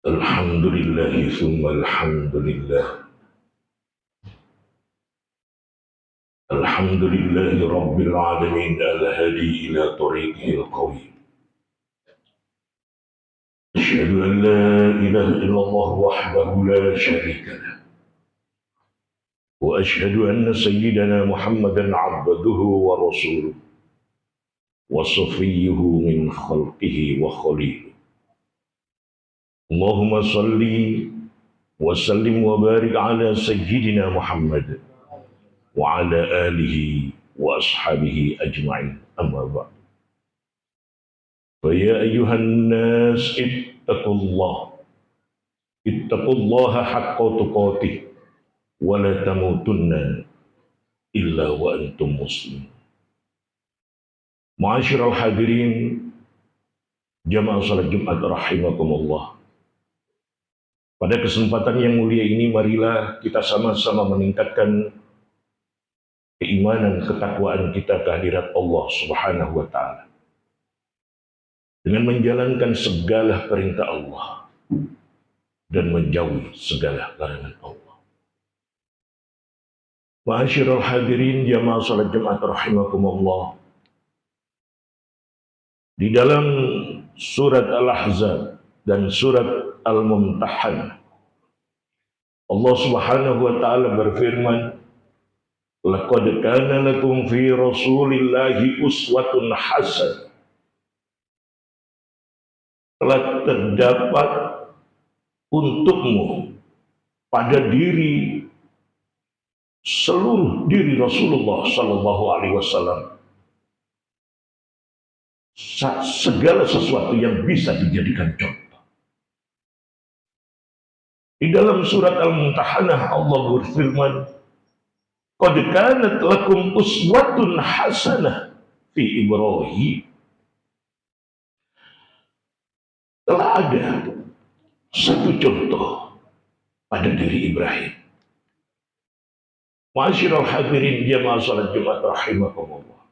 Alhamdulillah summa alhamdulillah. Alhamdulillahi rabbil alamin al-hadi ila tariqihil qawim. Asyhadu an la ilaha illallah wahdahu la syarika lah. Wa asyhadu anna sayyidana Muhammadan abduhu wa rasuluh wa safiyyuhu min khalqihi wa khaliluh. Allahumma salli wa sallim wa barik ala sayyidina Muhammad wa ala alihi wa ashabihi ajma'in, amma ba'd. Faya ayyuhan nas ittaqullaha haqqa tuqatih wa la tamutunna illa wa antum muslimun. Ma'asyiral hadirin jamaah salat Jumat rahimakumullah. Pada kesempatan yang mulia ini marilah kita sama-sama meningkatkan keimanan, ketakwaan kita kehadirat Allah Subhanahu wa taala dengan menjalankan segala perintah Allah dan menjauhi segala larangan Allah. Ma'asyiral hadirin jamaah salat Jumat rahimakumullah. Di dalam surat Al-Ahzab dan surat Al-Mumtahanah, Allah Subhanahu wa taala berfirman, "Laqad kana lakum fi Rasulillahi uswatun hasanah." Telah terdapat untukmu pada seluruh diri Rasulullah sallallahu alaihi wasallam segala sesuatu yang bisa dijadikan contoh. Di dalam surat Al-Mumtahanah Allah berfirman, "Qad kanat lakum uswatun hasanah fi Ibrahim." Telah ada satu contoh pada diri Ibrahim. Ma'asyiral hadirin jamaah salat Jumat rahimakumullah.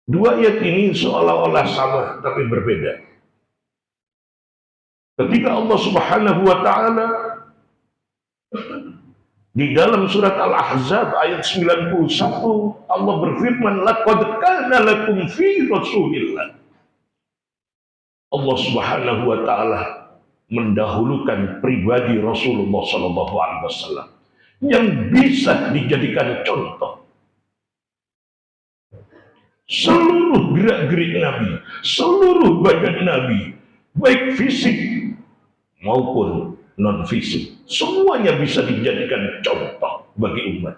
Dua ayat ini seolah-olah sama tapi berbeda. Ketika Allah Subhanahu wa taala di dalam surat Al-Ahzab ayat 91 Allah berfirman, "Laqad kana lakum fi Rasulillah." Allah Subhanahu wa taala mendahulukan pribadi Rasulullah sallallahu alaihi wasallam yang bisa dijadikan contoh. Seluruh gerak-gerik Nabi, seluruh badan Nabi, baik fisik maupun non-fisik, semuanya bisa dijadikan contoh bagi umat.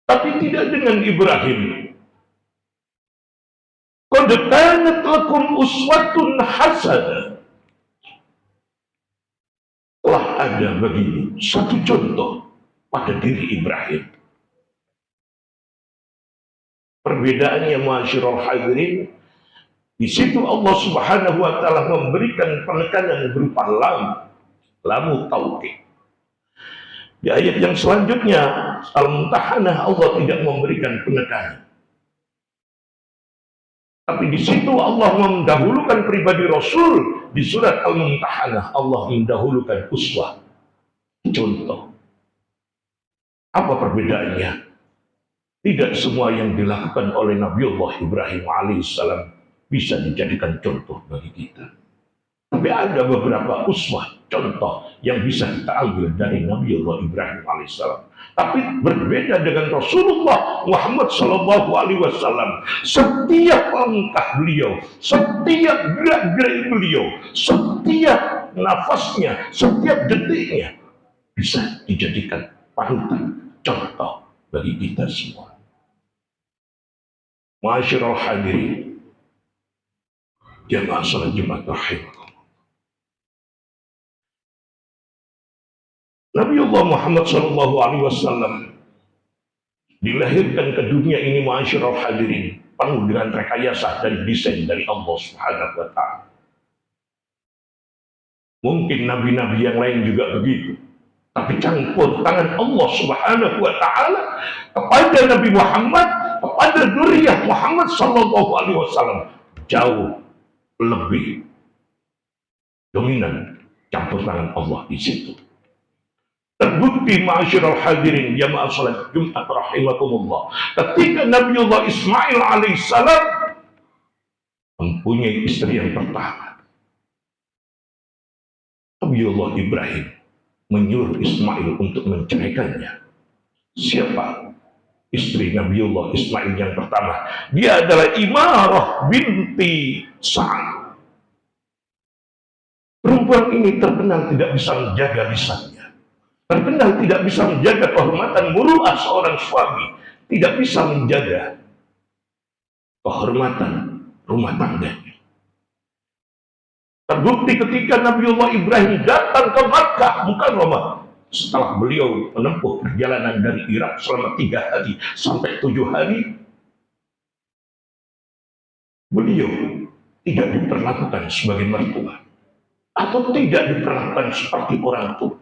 Tapi tidak dengan Ibrahim. Qad kanat lakum uswatun hasanah. Telah ada bagimu satu contoh pada diri Ibrahim. Perbedaannya ma'asyiral hadirin, di situ Allah Subhanahu wa taala memberikan penekanan berupa lamu taukid. Di ayat yang selanjutnya Al-Mumtahanah Allah tidak memberikan penekanan. Tapi di situ Allah mendahulukan pribadi Rasul. Di surat Al-Mumtahanah Allah mendahulukan uswah, contoh. Apa perbedaannya? Tidak semua yang dilakukan oleh Nabiullah Ibrahim alaihissalam bisa dijadikan contoh bagi kita. Tapi ada beberapa uswah, contoh yang bisa kita ambil dari Nabiullah Ibrahim alaihissalam. Tapi berbeda dengan Rasulullah Muhammad sallallahu alaihi wasallam. Setiap langkah beliau, setiap gerak-gerik beliau, setiap nafasnya, setiap detiknya bisa dijadikan panutan, contoh bagi kita semua. Ma'asyiral hadirin jamaah salat Jumat rahimakumullah. Nabiullah Muhammad sallallahu alaihi wasallam dilahirkan ke dunia ini ma'asyiral hadirin penuh dengan rekayasa dan desain dari Allah Subhanahu wa taala. Mungkin nabi-nabi yang lain juga begitu. Tapi campur tangan Allah Subhanahu wa taala kepada Nabi Muhammad, kepada dzurriyyah Muhammad sallallahu alaihi wasallam jauh lebih Dominan campur tangan Allah di situ. Terbukti ma'asyiral hadirin jamaah salat Jumat rahimakumullah. Ketika Nabiullah Ismail alaihissalam mempunyai istri yang pertama, Nabiullah Ibrahim menyuruh Ismail untuk menceraikannya. Siapa istri Nabiullah Ismail yang pertama? Dia adalah Imarah binti Sa'ad. Perempuan ini terkenal tidak bisa menjaga lisannya, terkenal tidak bisa menjaga kehormatan muru'ah seorang suami, tidak bisa menjaga kehormatan rumah tangganya. Terbukti ketika Nabiullah Ibrahim datang ke Makkah Mukarramah, setelah beliau menempuh perjalanan dari Irak selama 3 hari sampai 7 hari, beliau tidak diperlakukan sebagai mertua atau tidak diperlakukan seperti orang tua.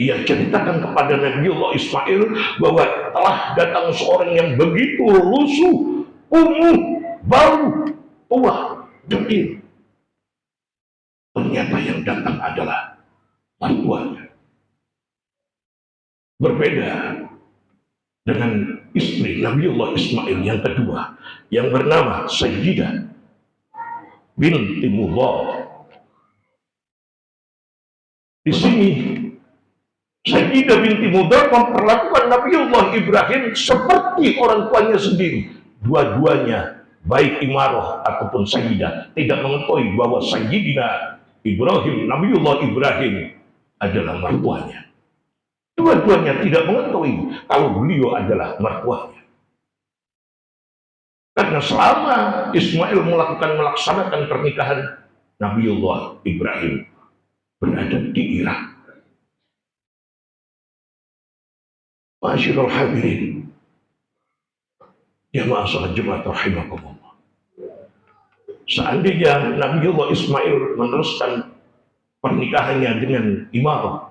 Ia ceritakan kepada Nabiullah Ismail bahwa telah datang seorang yang begitu lusuh, kumuh, bau, tua, dekil. Ternyata yang datang adalah mertuanya. Berbeda dengan istri Nabiullah Ismail yang kedua, yang bernama Sayyidah binti Mudhar. Di sini Sayyidah binti Mudhar memperlakukan Nabiullah Ibrahim seperti orang tuanya sendiri. Dua-duanya, baik Imarah ataupun Sayyidah, tidak mengetahui bahwa Sayyidina Ibrahim, Nabiullah Ibrahim adalah mertuanya. Dua-duanya tidak mengetahui kalau beliau adalah mertuanya. Karena selama Ismail melaksanakan pernikahan, Nabiullah Ibrahim berada di Irak. Ma'asyiral hadirin jamaah salat Jumat rahimakumullah. Seandainya Nabiullah Ismail meneruskan pernikahannya dengan Imarah,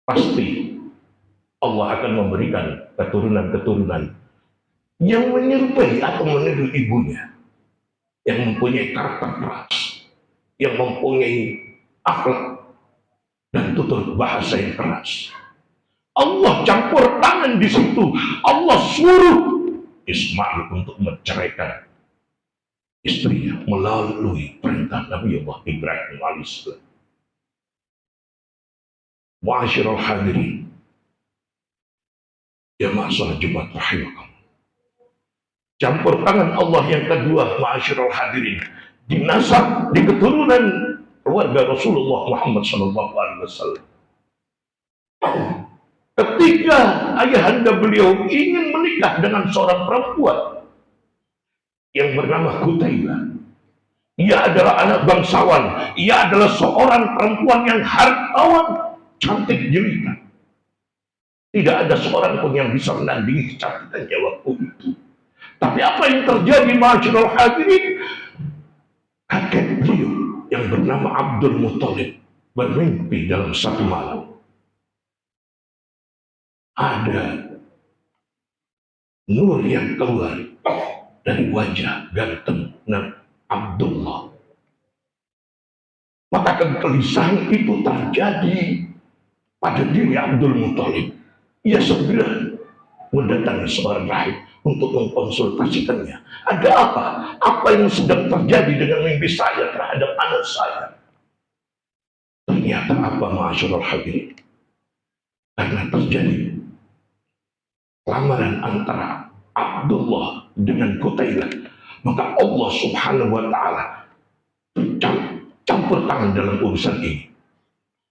pasti Allah akan memberikan keturunan-keturunan yang menyerupai atau meniru ibunya, yang mempunyai karakter keras, yang mempunyai akhlak dan tutur bahasa yang keras. Allah campur tangan di situ. Allah suruh Ismail untuk menceraikan istrinya melalui perintah Nabiullah Ibrahim alaihissalam. Ma'asyiral hadirin jamaah salat Jumat rahimakumullah. Campur tangan Allah yang kedua, ma'asyiral hadirin, dinasab di keturunan keluarga Rasulullah Muhammad SAW. Ketika ayahanda beliau ingin menikah dengan seorang perempuan yang bernama Qutailah, ia adalah anak bangsawan, ia adalah seorang perempuan yang hartawan, cantik jelita. Tidak ada seorang pun yang bisa menandingi kecantikannya waktu itu. Tapi apa yang terjadi, ma'asyiral hadirin? Kakek beliau yang bernama Abdul Muthalib bermimpi dalam satu malam. Ada nur yang keluar dari wajah ganteng Abdullah. Maka kegelisahan itu terjadi pada diri Abdul Muthalib. Ia segera mendatangi seorang rahib untuk mengkonsultasikannya. Ada apa? Apa yang sedang terjadi dengan mimpi saya terhadap anak saya? Ternyata apa, ma'asyiral hadirin? Karena terjadi lamaran antara Abdullah dengan Qutailah, maka Allah Subhanahu wa Ta'ala campur tangan dalam urusan ini.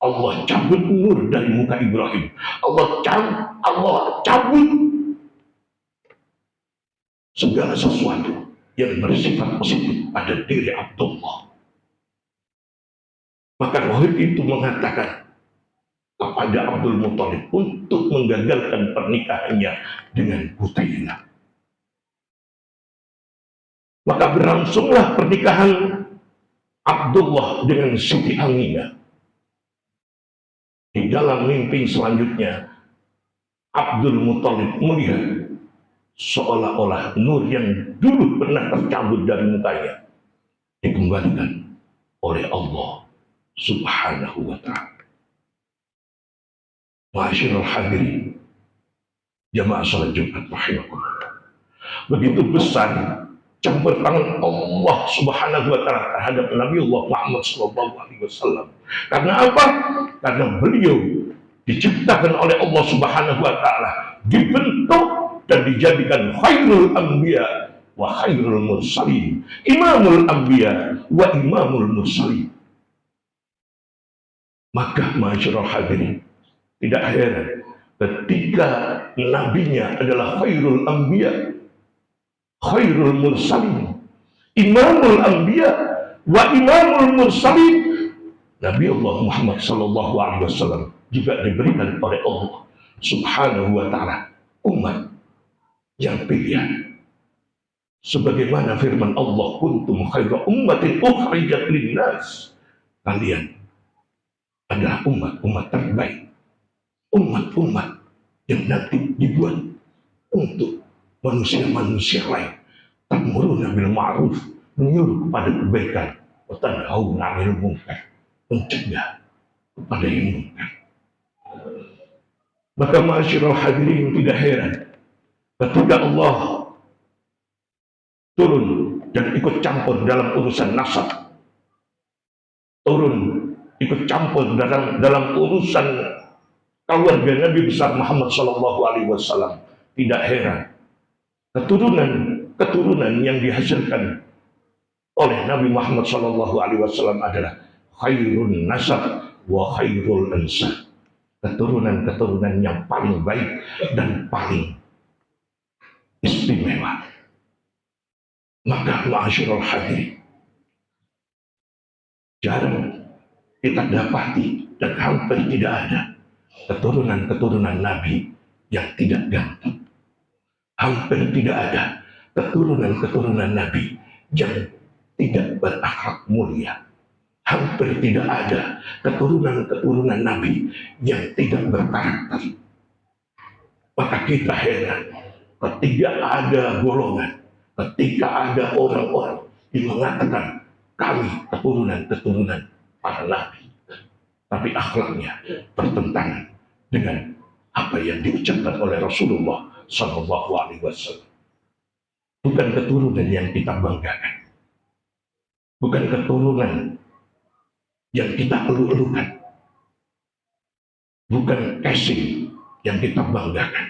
Allah cabut nur dari muka Ibrahim. Allah cabut segala sesuatu yang bersifat positif pada diri Abdullah. Maka rahib itu mengatakan kepada Abdul Muthalib untuk menggagalkan pernikahannya dengan Qutailah. Maka berlangsunglah pernikahan Abdullah dengan Siti Aminah. Di dalam mimpi selanjutnya, Abdul Muthalib melihat seolah-olah nur yang dulu pernah tercabut dari mukanya dikembalikan oleh Allah Subhanahu wa ta'ala. Ma'asyiral hadirin, jamaah salat Jumat rahimakumullah. Begitu besar campur tangan Allah Subhanahu wa ta'ala terhadap Nabi Allah Muhammad sallallahu alaihi wasallam. Karena apa? Karena beliau diciptakan oleh Allah Subhanahu wa ta'ala, dibentuk dan dijadikan khairul anbiya wa khairul mursalin, imamul anbiya wa imamul mursalin. Maka ma'asyiral hadirin, tidak heran ketika nabinya adalah khairul anbiya, khairul mursalin, imamul anbiya wa imamul mursalin, Nabi Allah Muhammad sallallahu alaihi wasallam juga diberikan oleh Allah Subhanahu wa ta'ala umat yang pilihan. Sebagaimana firman Allah, kuntum khaira ummatin ukhrijat linnas, kalian adalah umat terbaik, umat yang nanti dibuat untuk manusia-manusia lain. Ta'muruna bil ma'ruf, menyuruh pada kebaikan, wa tanhauna 'anil munkar, mencegah kepada yang munkar. Maka ma'asyiral hadirin, tidak heran ketika Allah turun dan ikut campur dalam urusan nasab, turun ikut campur dalam urusan keluarga Nabi besar Muhammad sallallahu alaihi wasallam. Tidak heran keturunan yang dihasilkan oleh Nabi Muhammad sallallahu alaihi wasallam adalah khairun nasab wa khairul ansab, keturunan yang paling baik dan paling istimewa. Maka ma'asyiral hadirin, jarang kita dapati dan hampir tidak ada keturunan Nabi yang tidak ganteng. Hampir tidak ada keturunan Nabi yang tidak berakhlak mulia. Hampir tidak ada keturunan Nabi yang tidak berkarakter. Maka kita heran ketika ada golongan, ketika ada orang-orang yang mengatakan kami keturunan para nabi, tapi akhlaknya bertentangan dengan apa yang diucapkan oleh Rasulullah Sallallahu Alaihi Wasallam. Bukan keturunan yang kita banggakan, bukan keturunan yang kita elu-elukan, bukan casing yang kita banggakan.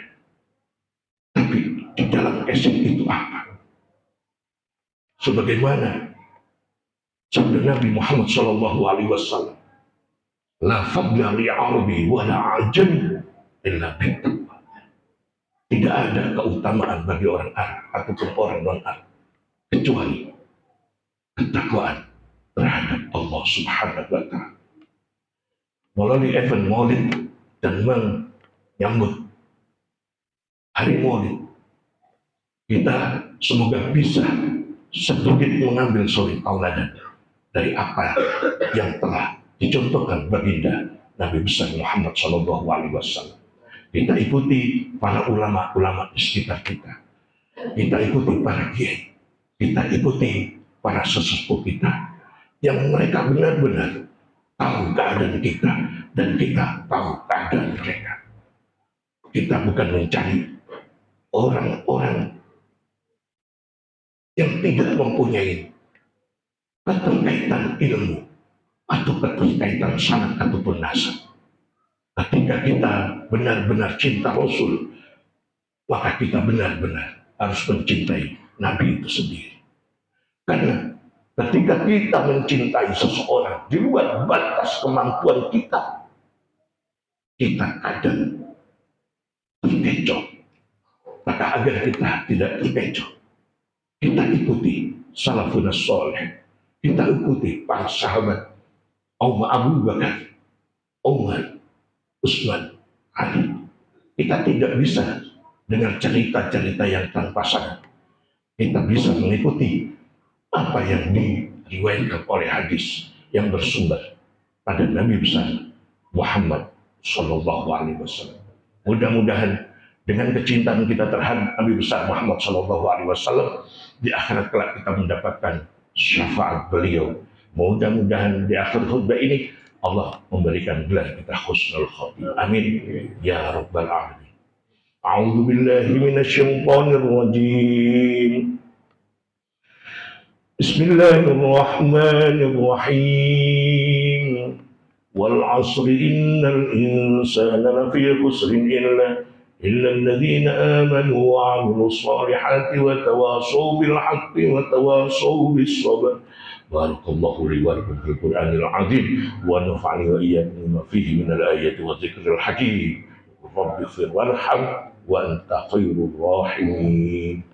Tapi di dalam casing itu apa? Sebagaimana sabda Nabi Muhammad sallallahu alaihi wasallam, la fadla li arabi wa la ajami illa bittaqwa. Tidak ada keutamaan bagi orang Arab ataupun orang non-Arab kecuali ketakwaan terhadap Allah Subhanahu wa ta'ala. Melalui event Maulid dan menyambut hari Maulid, kita semoga bisa sedikit mengambil suri tauladan dari apa yang telah dicontohkan baginda Nabi besar Muhammad sallallahu alaihi wasallam. Kita ikuti para ulama-ulama di sekitar kita. Kita ikuti para kiai. Kita ikuti para sesepuh kita yang mereka benar-benar tahu keadaan kita dan kita tahu keadaan mereka. Kita bukan mencari orang-orang yang tidak mempunyai keterkaitan ilmu atau keterkaitan sanad ataupun nasab. Ketika kita benar-benar cinta Rasul, maka kita benar-benar harus mencintai Nabi itu sendiri. Karena ketika kita mencintai seseorang di luar batas kemampuan kita, kita kadang terkecoh. Maka agar kita tidak terkecoh, kita ikuti salafun soleh. Kita ikuti para sahabat Abu Bakar, Umar, Utsman, Ali. Kita tidak bisa dengar cerita-cerita yang tanpa sanad. Kita bisa mengikuti apa yang diriwayatkan oleh hadis yang bersumber pada Nabi besar Muhammad Sallallahu Alaihi Wasallam. Mudah-mudahan dengan kecintaan kita terhadap Nabi besar Muhammad Sallallahu Alaihi Wasallam, di akhirat kelak kita mendapatkan syafaat beliau Mudah-mudahan di akhir khutbah ini Allah memberikan gelar kita husnul khotimah. Amin ya rabbal alamin. A'udzu billahi minasyaitonir rajim. Bismillahirrahmanirrahim. Wal 'asri innal insana lafi khusrin illa alladhina amanu wa 'amilus solihati wa tawasaw bil haqqi wa tawasaw bis sabr. Barakallahu li wa lakum fil Qur'anil 'azim wa nafa'ani wa iyyakum bima fihi minal ayati wa dzikril hakim. Rabbighfir warham wa anta khairur rahimin.